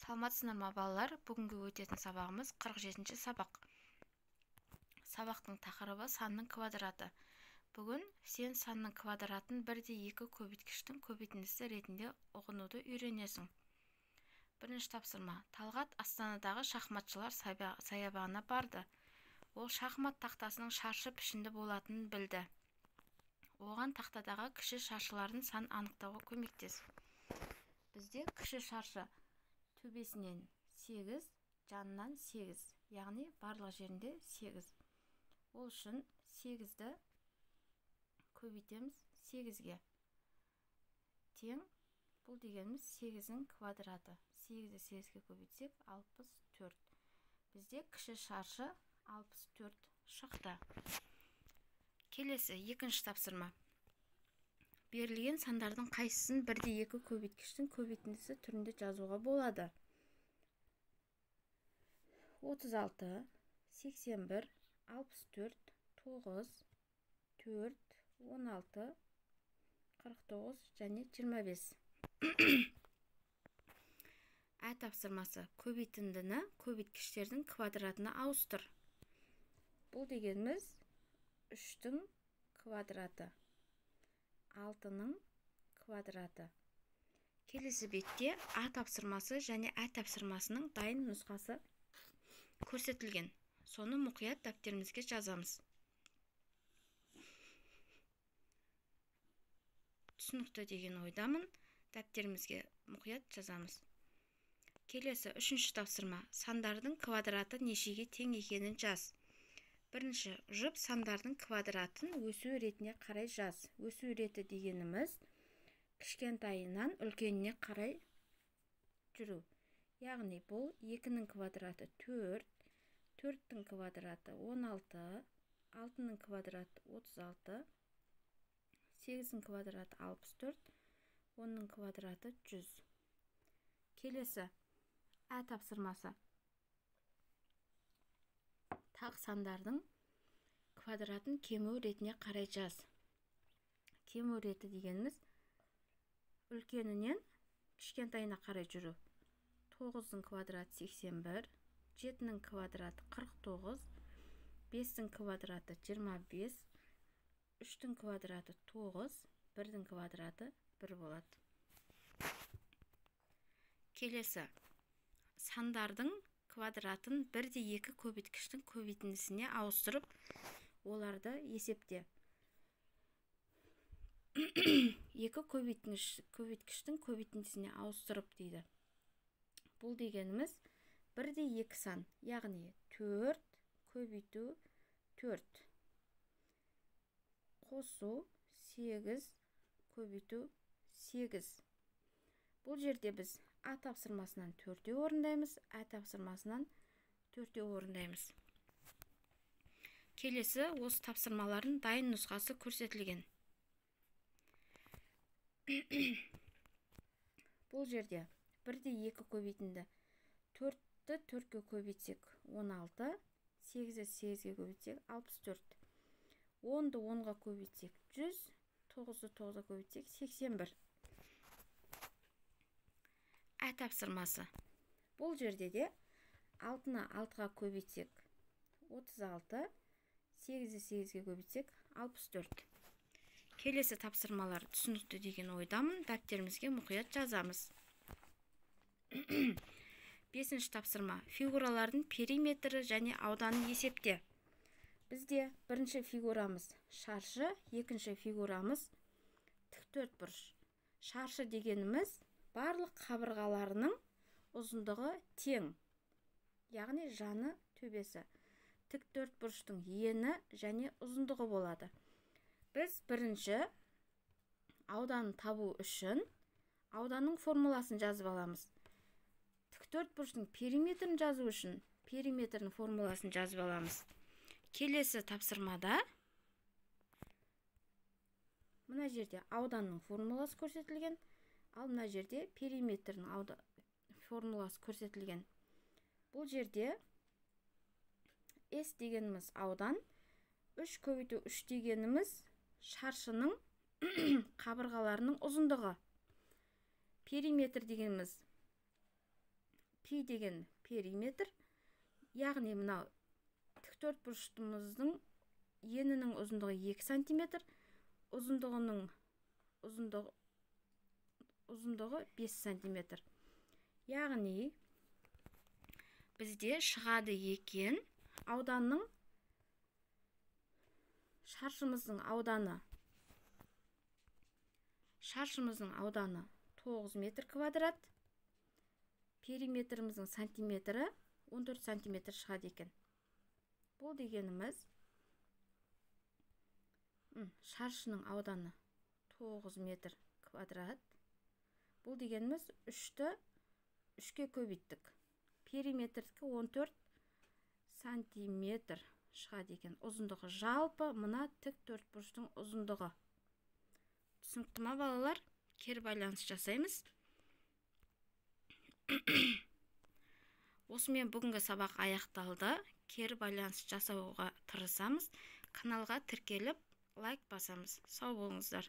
Саламатсыздар ма балалар? Бүгінгі өтетін сабағымыз 47-ші сабақ. Сабақтың тақырыбы санның квадраты. Бүгін сен санның квадратын 1/2 көбейткіштің көбейтіндісі ретінде ұғынуды үйренесің. Бірінші тапсырма. Талғат Астанадағы шахматшылар саябағына барды. Ол шахмат тақтасының шаршы пішінді болатынын білді. Оған тақтадағы кіші шаршылардың санын анықтауға көмектес. Бізде кіші шаршы төбесінен 8, жанынан 8, яғни барлық жерінде 8. Ол үшін 8-ді көбейтеміз 8-ге. Тең, бұл дегеніміз 8-дің квадраты. 8-ді 8-ге көбейтсек 64. Бізде кіші шаршы 64 шықты. Келесі, екінші тапсырма. Берілген сандардың қайсысын 1/2 көбейткіштің көбейтіндісі түрінде жазуға болады? 36, 81, 64, 9, 4, 16, 49 және 25. Ә тапсырмасы. Көбейтіндіні көбейткіштердің квадратына ауыстыр. Бұл дегеніміз 3-дің квадраты. 6-ның квадраты. Келесі бетте А тапсырмасы және Ә тапсырмасының дайын нұсқасы көрсетілген. Соны мұқият дәптерімізге жазамыз. Түсінікті деген ойдамын. Дәптерімізге мұқият жазамыз. Келесі 3-ші тапсырма. Сандардың квадраты нешеге тең екенін жаз. Бірінші, жұп сандардың квадратын өсу ретіне қарай жаз. Өсу реті дегеніміз кішкентайынан үлкеніне қарай жүру. Яғни бұл 2-ның квадраты 4, 4-дің квадраты 16, 6-ның квадраты 36, 8-дің квадраты 64, 10-ның квадраты 100. Келесі Ә тапсырмасы. Тақ сандардың квадратын кему ретіне қарай жаз. Кему реті дегеніміз үлкенінен кішкентайына қарай жүру. 9-ның квадраты 81, 7-ның квадраты 49, 5-дің квадраты 25, 3-дің квадраты 9, 1-дің квадраты 1 болады. Келесі. Сандардың квадратын 1/2 көбейткіштің көбейтіндісіне ауыстырып, оларды есепте. 2 көбейткіштің көбейтіндісіне ауыстырып дейді. Бұл дегеніміз 1/2 сан, яғни 4 көбейту 4. Қосу 8 көбейту 8. Бұл жерде біз А тапсырмасынан 4-те орындаймыз, Ә тапсырмасынан 4-те орындаймыз. Келесі осы тапсырмалардың дайын нұсқасы көрсетілген. Бұл жерде 1/2 көбейтінді 4-ті 4-ке көбейтсек 16, 8-ді 8-ге көбейтсек 64, 10-ды 10-ға көбейтсек 100, 9-ды 9-ға көбейтсек 81. Ә тапсырмасы. Бұл жерде де 6-ны 6-ға көбейтсек 36, 8-ді 8-ге көбейтсек 64. Келесі тапсырмалар түсінікті деген ойдамын. Дәптерімізге мұқият жазамыз. 5-ші тапсырма. Фигуралардың периметрі және ауданы есепте. Бізде бірінші фигурамыз шаршы, екінші фигурамыз тіктөртбұрыш. Шаршы дегеніміз барлық қабырғаларының ұзындығы тең, яғни жаны төбесі. Тіктөртбұрыштың ені және ұзындығы болады. Біз бірінші ауданын табу үшін ауданның формуласын жазып аламыз. Тіктөртбұрыштың периметрін жазу үшін периметрдің формуласын жазып аламыз. Келесі тапсырмада мына жерде ауданның формуласы көрсетілген. Ал мына жерде периметрдің формуласы көрсетілген. Бұл жерде S дегеніміз аудан, 3 көбейту 3 дегеніміз шаршының қабырғаларының ұзындығы. Периметр дегеніміз пи деген периметр, яғни мынау тіктөртбұрыштымыздың енінің ұзындығы 2 сантиметр, ұзындығы 5 сантиметр. Яғни бізде шығады екен ауданның, шаршымыздың ауданы 9 метр квадрат, периметріміздің сантиметрі 14 сантиметр шығады екен. Бұл дегеніміз шаршының ауданы 9 метр квадрат. Бұл дегеніміз 3-ке көбейттік. Периметрдікі 14 сантиметр шығады екен. Ұзындығы жалпы мына тік төртбұрыштың ұзындығы. Түсінікті ма балалар? Кері байланыс жасаймыз. Осымен бүгінгі сабақ аяқталды. Кері байланыс жасауға тырысамыз. Каналға тіркеліп, лайк басамыз. Сау болыңыздар.